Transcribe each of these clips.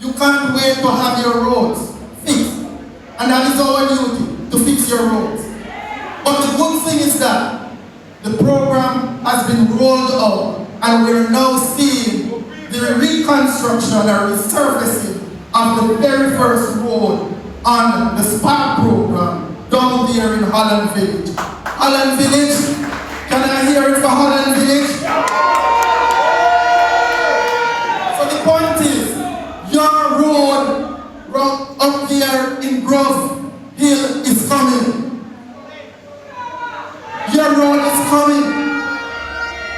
You can't wait to have your roads fixed. And that is our duty, to fix your roads. But the good thing is that the program has been rolled out and we're now seeing the reconstruction or resurfacing of the very first road on the SPARC program down there in Holland Village. Holland Village, can I hear it for Holland Village? So the point is, your road up here in Grove Hill is coming. Your road is coming.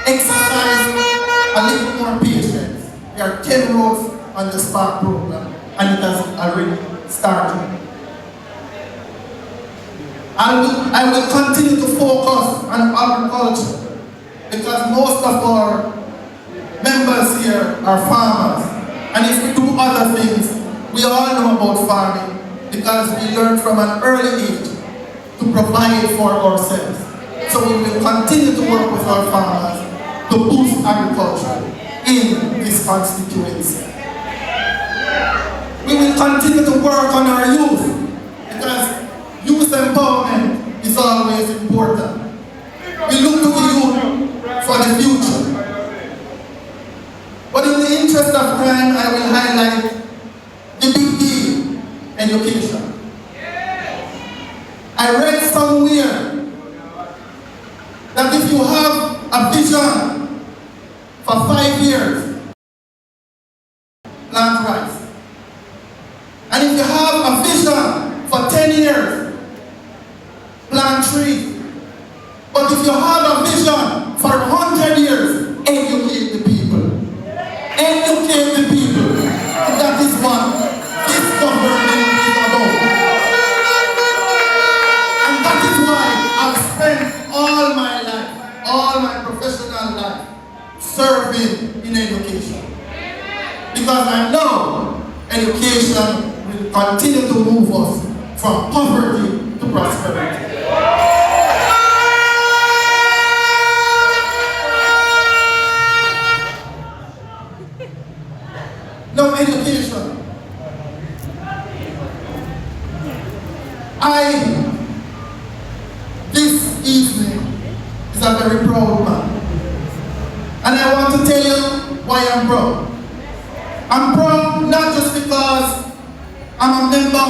Exercise a little more patience. There are 10 roads on the SPARC program and it has already started. I will continue to focus on agriculture because most of our members here are farmers. And if we do other things, we all know about farming because we learn from an early age to provide for ourselves. So we will continue to work with our farmers to boost agriculture in this constituency. We will continue to work on our youth because youth empowerment is always important. We look to the youth for the future. But in the interest of time, I will highlight the big deal, education. I read somewhere that if you have a vision for 5 years, plant rice. And if you have a vision for 10 years, plant trees. But if you have a vision for 100 years, educate the people. Educate the people. And that is what this government is about. And that is why I've spent all my life, all my professional life, serving in education. Because I know education will continue to move us from poverty to prosperity. Now, education. This evening is a very proud man. And I want to tell you why I'm proud. I'm proud not just because I'm a member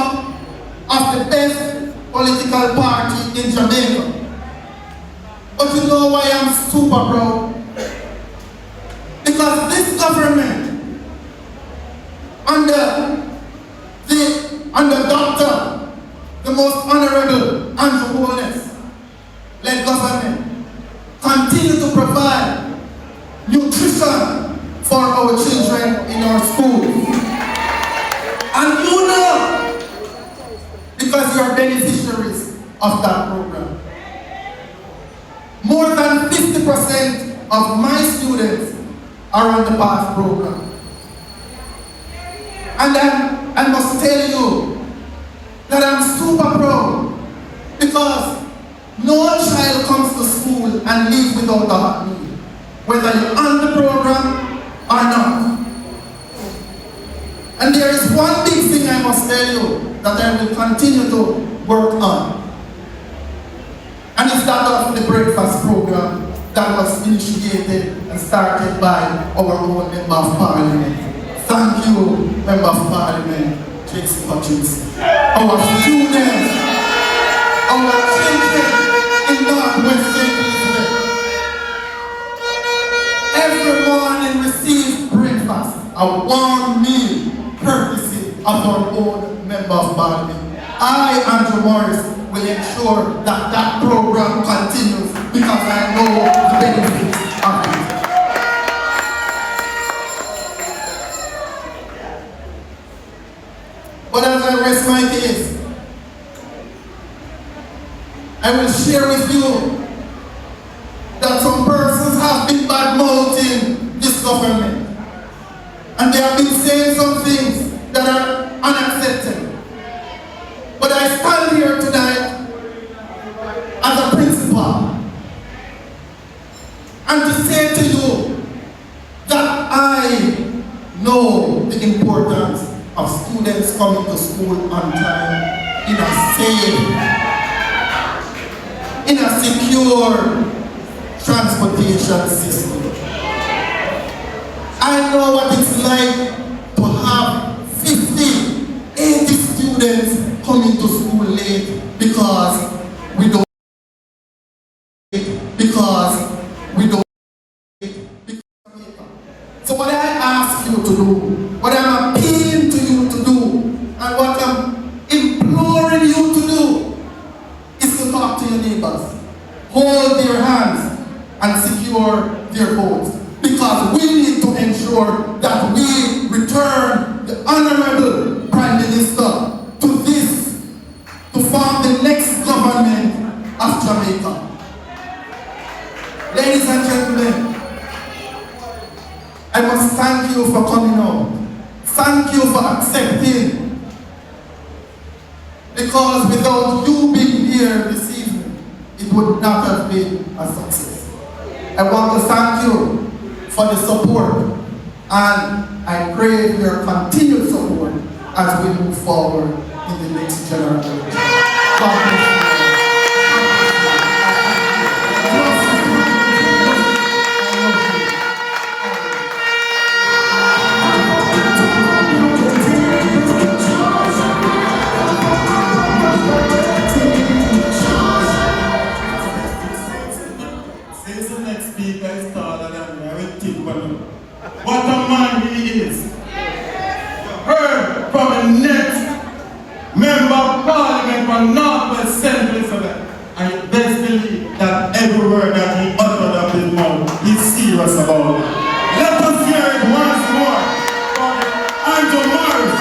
of the best political party in Jamaica. But you know why I'm super proud? Because this government, under Dr. the most Honorable Andrew Holness led government, continue to provide nutrition for our children in our schools. And you know, because you are beneficiaries of that program. More than 50% of my students are on the PATH program. And I must tell you that I'm super proud because no child comes to school and leaves without a hot meal, whether you're on the program or not. And there is one big thing I must tell you that I will continue to work on. And it's that of the breakfast program that was initiated and started by our own Member of Parliament. Thank you, Member of Parliament, Jason Hutchins. Our students, our children in Northwest St. Elizabeth, every morning receive breakfast, a warm meal, courtesy of our own Member of Parliament. I, Andrew Morris, will ensure that that program continues because I know the benefits of it. But as I rest my case, I will share with you that some persons have been bad-mouthing this government. And they have been saying some things that are unacceptable. But I stand here tonight as a principal and to say to you that I know the importance of students coming to school on time in a safe, in a secure transportation system. I know what it's like to have 50, 80 students coming to school late because we don't. So what I ask you to do, what I'm appealing to you to do, and what I'm imploring you to do, is to talk to your neighbors, hold their hands, and secure their votes. Because we need to ensure that we return the Honorable Prime Minister to this, to form the next government of Jamaica. Ladies and gentlemen, I must thank you for coming out. Thank you for accepting. Because without you being here this evening, it would not have been a success. I want to thank you for the support, and I pray your continued support as we move forward in the next general election. God bless you. What a man he is. Heard from a next member of parliament from Northwest St. Elizabeth. And you best believe that every word that he uttered of his mouth, he's serious about it. Let us hear it once more from Andrew Holness,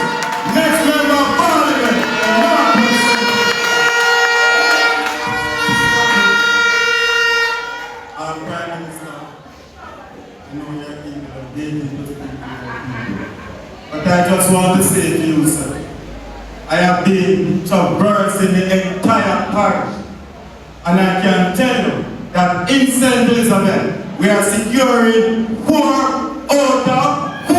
next member of parliament from Northwest St. Elizabeth. Our Prime Minister, I know you're people of David, but I just want to say to you, sir, I have been traversing the entire parish, and I can tell you that in St. Elizabeth, we are securing 4 out of 4.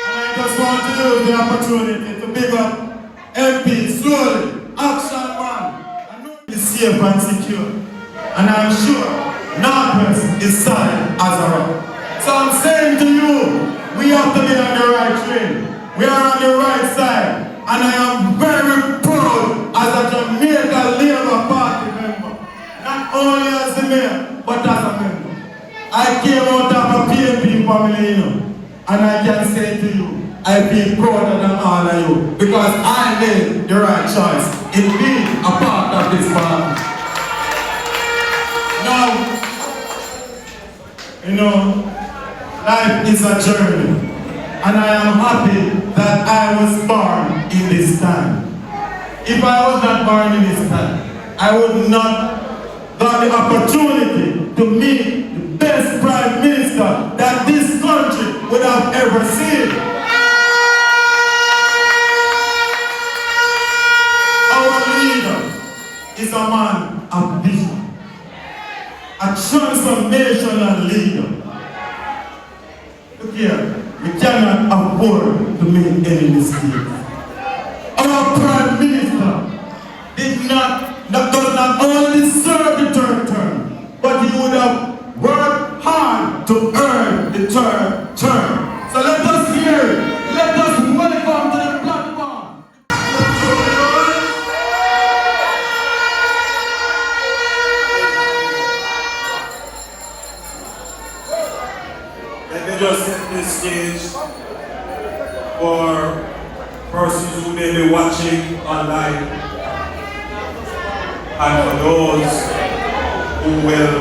And I just want to use the opportunity to big up MP slowly, action man. I know it's safe and secure. And I'm sure Northwest is solid as a rock. So I'm saying to you, we have to be on the right train. We are on the right side. And I am very proud as a Jamaica Labour Party member. Not only as the mayor, but as a member. I came out of a PNP family, you know, and I can say to you, I feel prouder than all of you because I made the right choice in being a part of this party. Now, you know, life is a journey, and I am happy that I was born in this time. If I was not born in this time, I would not got the opportunity to meet the best Prime Minister that this country would have ever seen. Our leader is a man of vision. A transformational leader. Look here, we cannot afford to make any mistakes. Our Prime Minister does not only serve the third term, but he would have worked hard to earn the third term. So let us hear it. Let us welcome to the platform. Let me just set this stage for persons who may be watching online and for those who will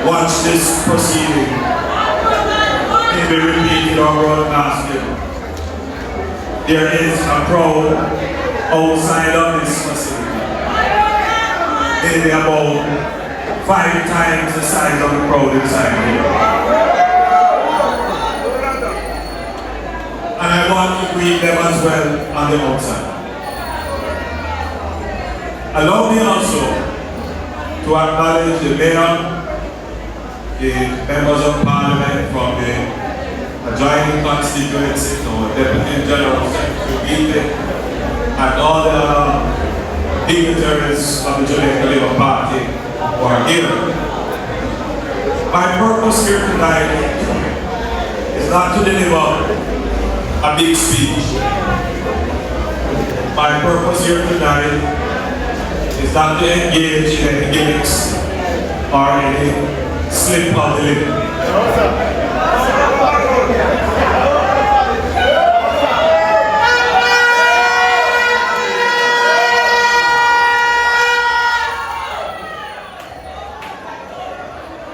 watch this proceeding, maybe repeated or broadcasted. There is a crowd outside of this facility, maybe about 5 times the size of the crowd inside here. And I want to greet them as well on the outside. Allow me also to acknowledge the mayor, the members of parliament from the adjoining constituency, our Deputy General Secretary, and all the dignitaries of the Jamaica Labour Party who are here. My purpose here tonight is not to deliver a big speech. My purpose here tonight is not to engage in any gimmicks or any slip of the lip.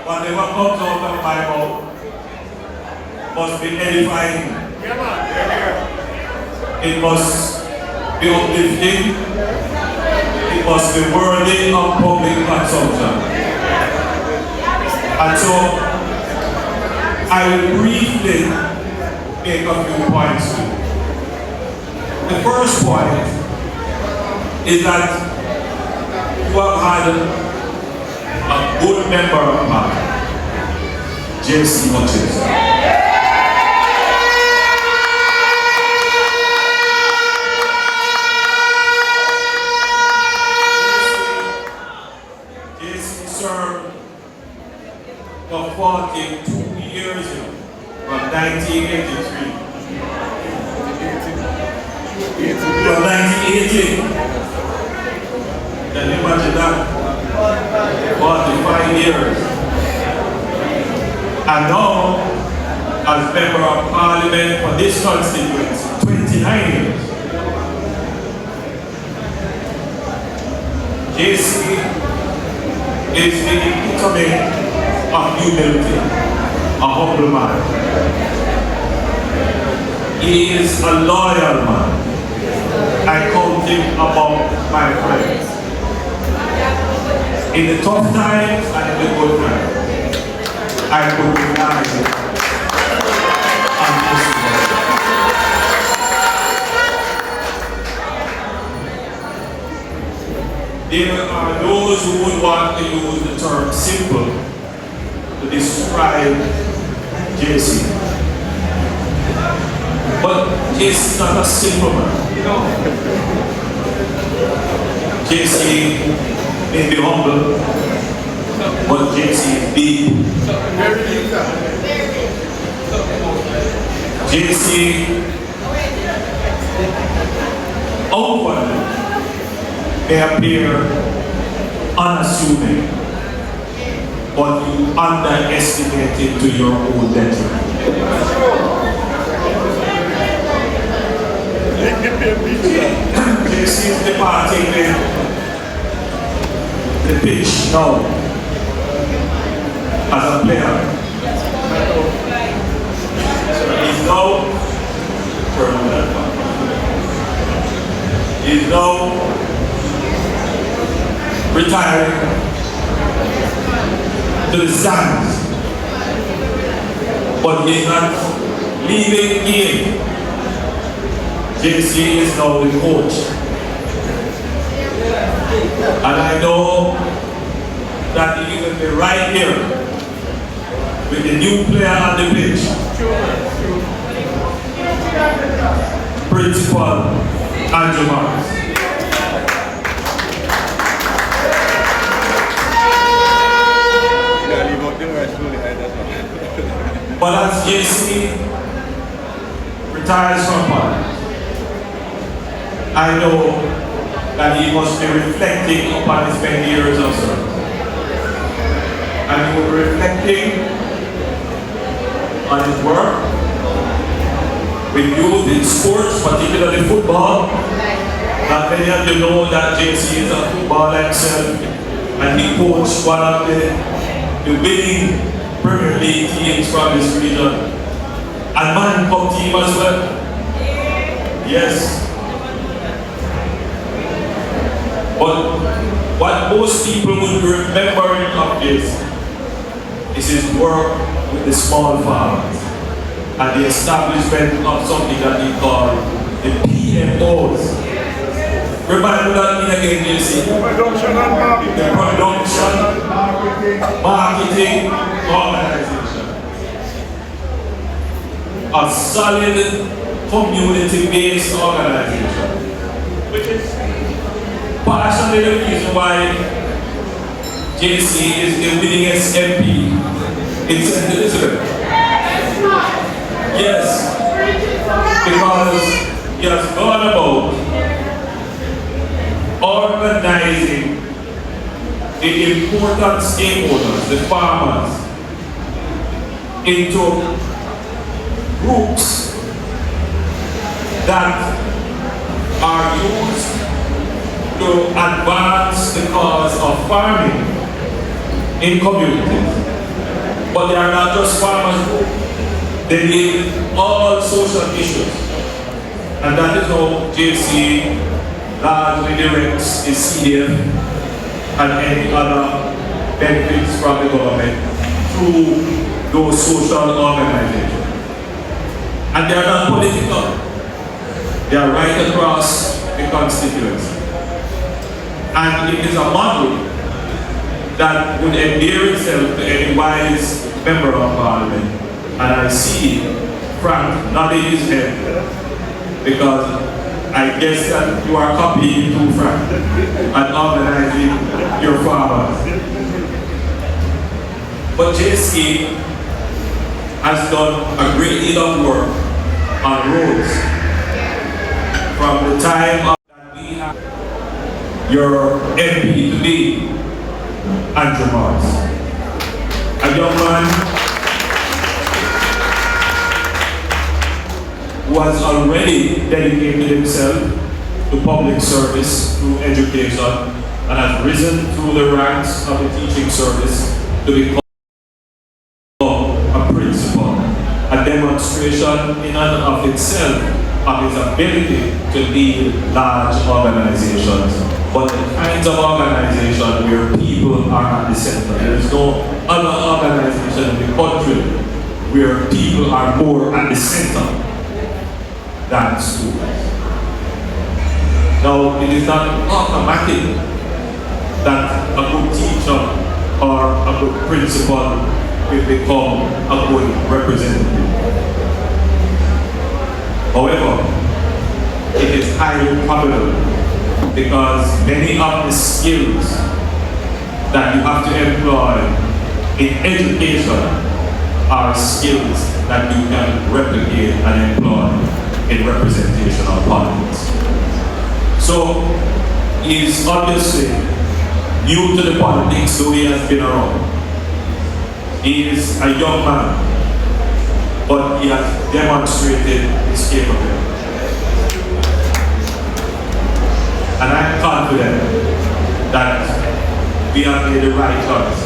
Whatever comes out of my mouth must be edifying. It must be uplifting. It must be worthy of public consumption. And so, I will briefly make a few points to you. The first point is that you have had a good member of mine, JC Hutchins. JC served for 42 years from 1983. From 1980. Can you imagine that? 45 years. And now, as member of parliament for this constituency, 29 years. JC is the epitome of humility, a humble man. He is a loyal man. I count him among my friends. In the tough times and in the good times, I could rely on this man. There are those who would want to use the term simple to describe JC. But JC is not a simple man, you know. JC may be humble, but JC is deep. JC outwardly may appear unassuming, but you underestimate it to your own detriment. JC is departing the pitch now as a player. He's now He's now retiring to the stands, but he's not leaving here. JC is now the coach. And I know that he will be right here with the new player on the pitch. Principal Andrew Holness. But as JC retires from politics, I know that he must be reflecting upon his many years of service. And he will be reflecting on his work with youth in sports, particularly football. Not many of you know that JC is a footballer himself, and he coached one of the winning Premier League teams from this region. And Man Cup team as well. Yes. But what most people would be remembering of this is his work with the small farmers and the establishment of something that he called the PMOs. Remind me that again, JC. The production a solid community-based organization, which is partially the reason why JC is the winningest MP in St. Elizabeth. Yes, because he has gone about organizing the important stakeholders, the farmers, into groups that are used to advance the cause of farming in communities. But they are not just farmers groups. They deal with all social issues. And that is how JC largely directs the CDF and any other benefits from the government through those social organizations. And they are not political. They are right across the constituency. And it is a model that would endear itself to any wise member of parliament. And I see Frank nodding his head because I guess that you are copying too, Frank, and organizing your farmers. But JC has done a great deal of work on roads from the time that we have your MP to be, Andrew Holness, a young man who has already dedicated himself to public service through education and has risen through the ranks of the teaching service to become a principal, a demonstration in and of itself of his ability to lead large organizations, but the kinds of organization where people are at the center. There is no other organization in the country where people are more at the center than schools. Now, it is not automatic that a good teacher or a good principal will become a good representative. However, it is highly probable because many of the skills that you have to employ in education are skills that you can replicate and employ in representational politics. So, he is obviously new to the politics, though he has been around. He is a young man, but he has demonstrated his capability. And I'm confident that we have made the right choice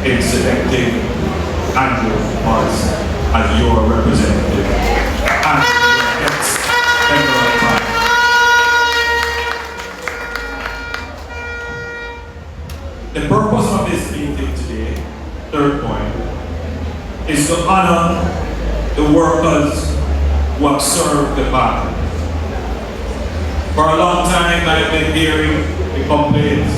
in selecting Andrew Holness as your representative and your ex-member of Parliament. The purpose of this meeting today, third point, is to honor the workers who have served the party. For a long time, I've been hearing the complaints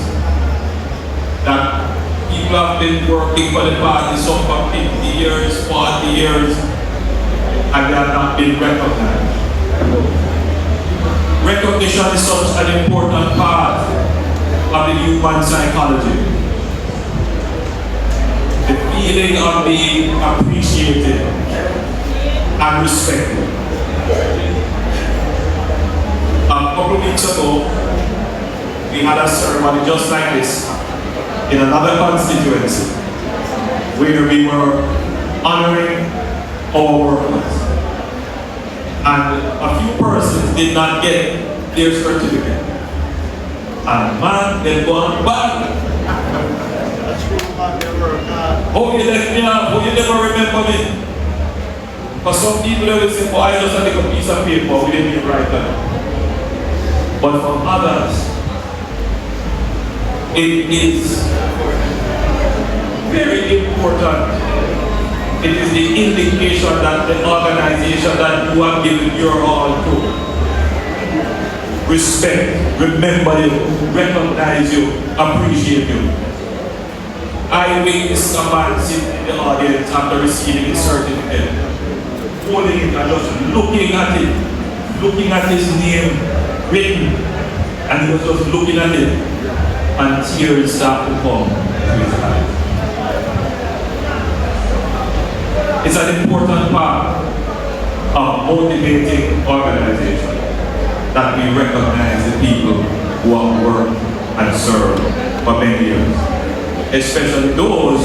that people have been working for the party, some for 50 years, 40 years, and they have not been recognized. Recognition is such an important part of the human psychology. The feeling of being appreciated and respected. A couple of weeks ago, we had a ceremony just like this in another constituency where we were honoring our workers. And a few persons did not get their certificate. And man, they've gone back. Oh, you left me out. Oh, you never remember me. For some people, they will say, oh, I just had a piece of paper. We didn't even write that. But for others, it is very important. It is the indication that the organization that you have given your all to respect, remember you, recognize you, appreciate you. I witnessed a man sitting in the audience after receiving his certificate. holding it and just looking at it, looking at his name written, and he was just looking at it, and tears started to come to his eyes. It's an important part of motivating organization that we recognize the people who have worked and served for many years, especially those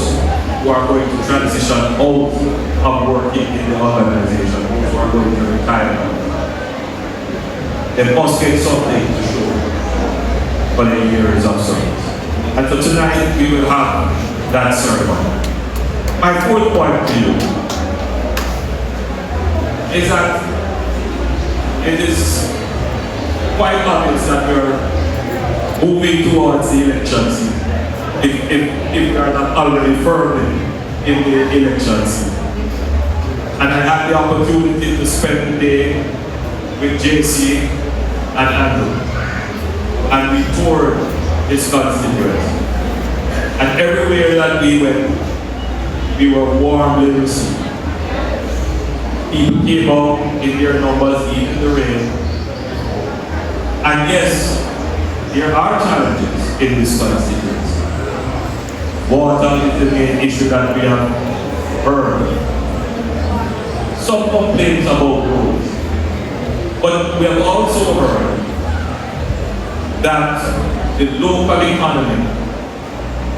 who are going to transition out of working in the organization, those who are going to retire. They must get something to show for their years of service. And so tonight we will have that ceremony. My fourth point to you is that it is quite obvious that we are moving towards the election season, if we are not already firmly in the election season. And I had the opportunity to spend the day with JC and Andrew, and we toured his constituency. And everywhere that we went, we were warmly received. People came out in their numbers, even in the rain. And yes, there are challenges in this constituency. Water is the main issue that we have heard. Some complaints about roads. But we have also heard that the local economy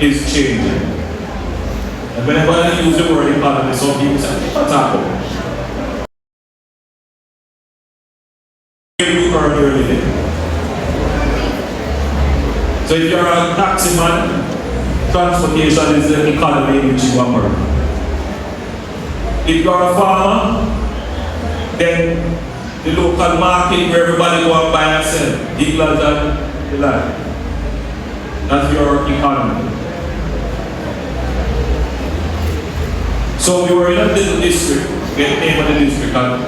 is changing. And whenever I use the word economy, some people say, what's happening? You earn your living. So if you're a taxi man, transportation is the economy in which you operate. If you're a farmer, then the local market where everybody go and buy and sell, dealers and the like. That's your economy. So we were in a little district, get the name of the district, and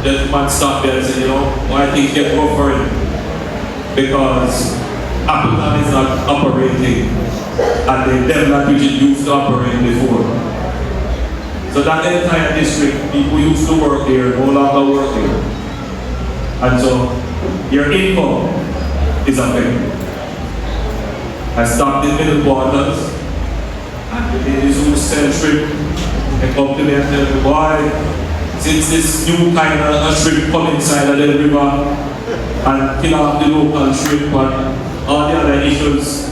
the man stopped there and said, you know, why things get rough for him? Because Appleton is not operating at the level that which it used to operate before. So that entire district, people used to work there, no longer work there. And so your income is affected. I stopped in middle quarters, and the ladies who sell shrimp, they come to me and tell me, boy, since this new kind of shrimp come inside of the river and kill off the local shrimp and all the other issues,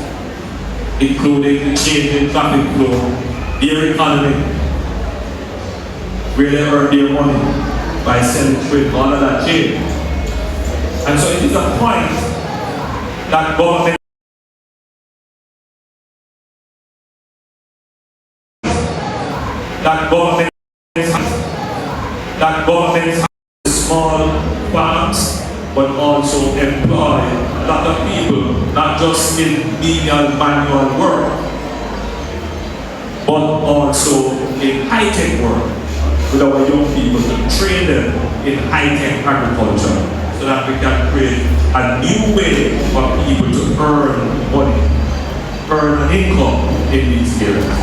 including the change in traffic flow, their economy, where they earn their money by selling shrimp, all of that change. And so it is a point that government has small farms, but also employ a lot of people, not just in menial manual work, but also in high-tech work with our young people to train them in high-tech agriculture so that we can create a new way for people to earn money, earn an income in these areas.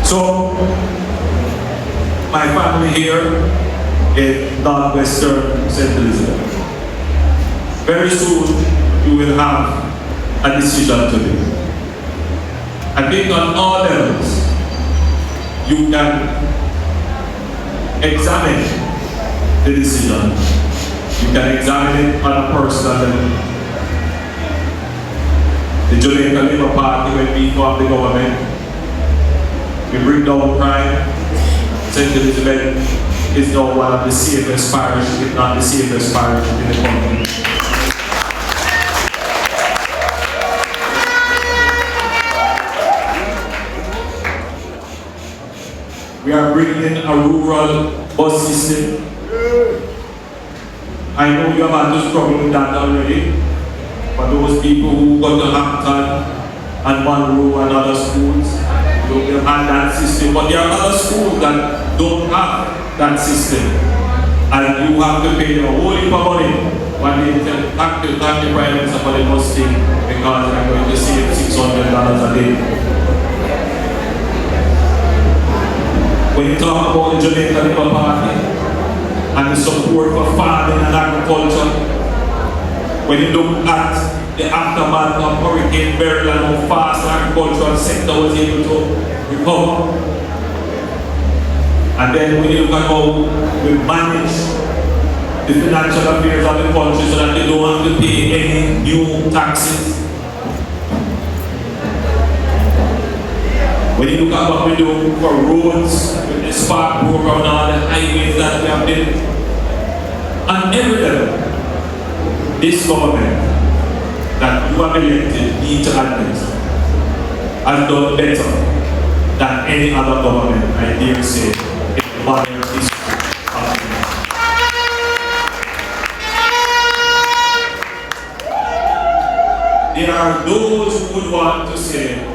So, my family here in northwestern St. Elizabeth, very soon you will have a decision to make. I think on all levels you can examine the decision. You can examine it on a personal level. The Jamaica Labour Party, when we formed the government, we bring down crime. St. Elizabeth is now one of the safest parishes, if not the safest parish in the country. We are bringing in a rural bus system. I know you have had to struggle with that already. For those people who go to Hampton and Monroe and other schools, you will have that system. But there are other schools that don't have that system. And you have to pay your whole heap of money when they thank the Prime Minister for the bus thing because they're going to save $600 a day. When you talk about the Jamaica Labour Party, and the support for farming and agriculture. When you look at the aftermath of Hurricane Beryl and how fast the agricultural sector was able to recover. And then when you look at how we manage the financial affairs of the country so that they don't have to pay any new taxes. When you look at what we do for roads, with the SPARC program and all the highways that we have built, on every level, this government that you have elected need to admit has done better than any other government, I dare say, in modern history. There are those who would want to say,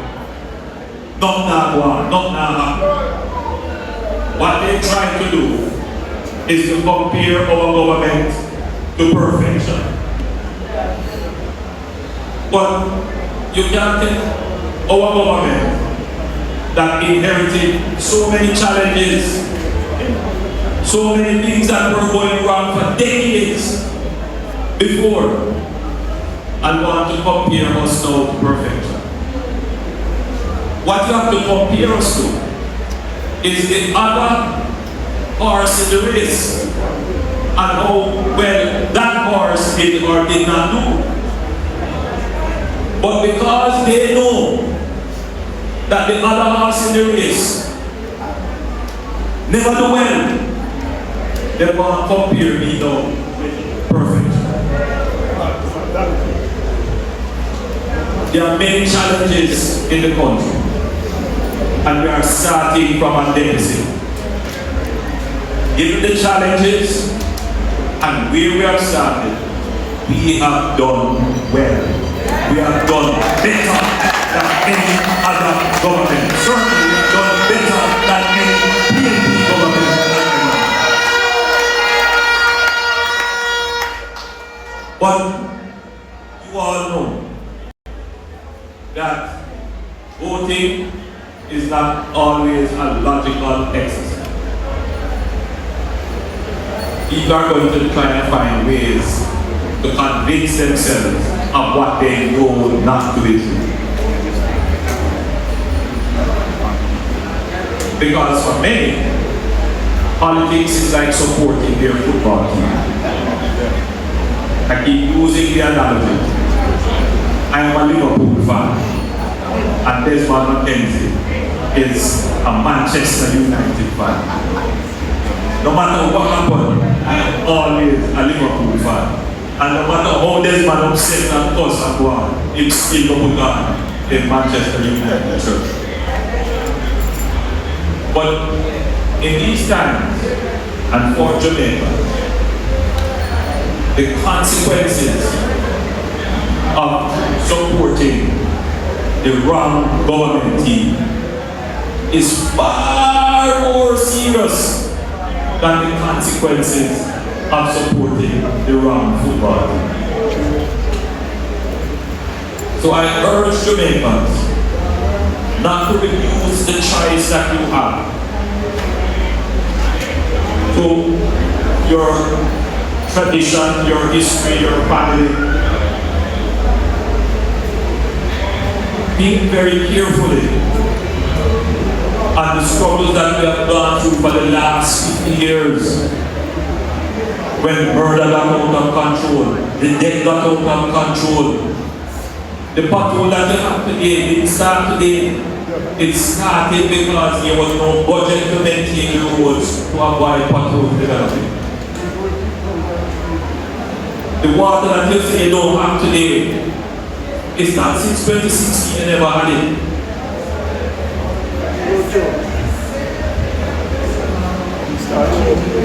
not that one, not that. What they try to do is to compare our government to perfection. But you can't take our government that inherited so many challenges, so many things that were going wrong for decades before, and want to compare us now to perfection. What you have to compare us to is the other horse in the race and how well that horse did or did not do. But because they know that the other horse in the race never do well, they want to compare me now with perfection. There are many challenges in the country, and we are starting from a deficit. Given the challenges and where we have started, we have done well. We have done better than any other government. Certainly, we have done better than any PNP government. But you all know that voting is not always a logical exercise. People are going to try and find ways to convince themselves of what they know not to be true. Because for many, politics is like supporting their football team. I keep using the analogy. I am a Liverpool fan, and Desmond McKenzie is a Manchester United fan. No matter what happens, I am always a Liverpool fan. And no matter how Desmond upset and cuss and go on, it's still put on in Manchester United church. But in these times, and for Jamaica, the consequences of supporting the wrong government team is far more serious than the consequences of supporting the wrong football team. So I urge Jamaicans not to refuse the choice that you have to your tradition, your history, your family. Think very carefully on the struggles that we have gone through for the last 50 years. When murder got out of control, the death got out of control. The pothole that you have today didn't start today. It started because there was no budget to maintain the roads to avoid pothole development. The water that you say you don't have today, it's not since 2016 you never had it.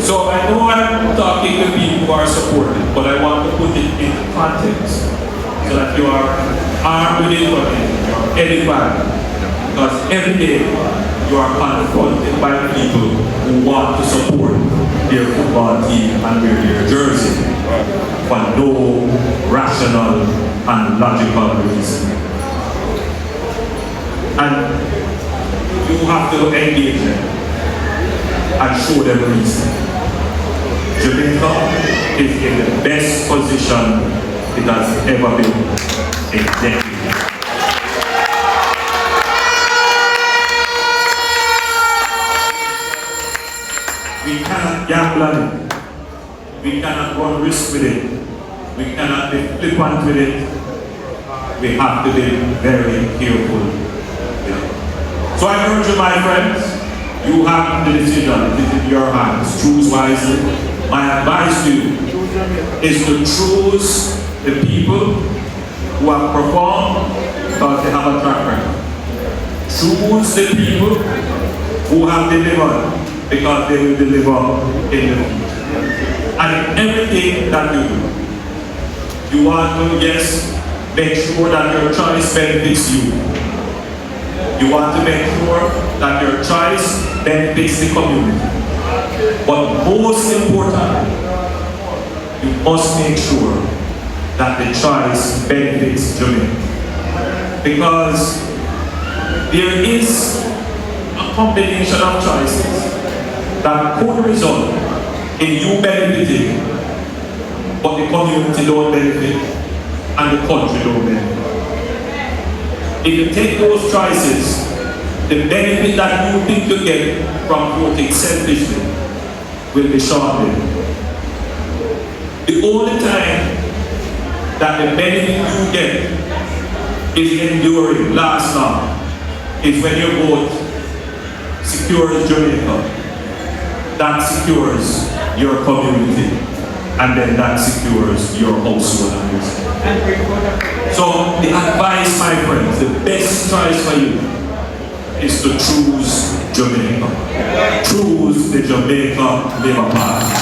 So I know I'm talking to people who are supportive, but I want to put it in context so that you are armed with information, you are edified. Because every day you are confronted by people who want to support their football team and wear their jersey for no rational and logical reason. And you have to engage them and show them reason. Jamaica is in the best position it has ever been in decades. We cannot gamble on it. We cannot run risk with it. We cannot be flippant with it. We have to be very careful. So I urge you, my friends, you have the decision. It is in your hands. Choose wisely. My advice to you is to choose the people who have performed because they have a track record. Choose the people who have delivered because they will deliver in the future. And everything that you do, you want to, yes, make sure that your choice benefits you. You want to make sure that your choice benefits the community. But most important, you must make sure that the choice benefits Jamaica. Because there is a combination of choices that could result in you benefiting, but the community don't benefit and the country don't benefit. If you take those choices, the benefit that you think you get from voting selfishly will be short-lived. The only time that the benefit you get is enduring, last long, is when your vote secures Jamaica. That secures your community, and then that secures your household. So the advice, my friends, the best choice for you is to choose Jamaica. Choose the Jamaica Labour Party.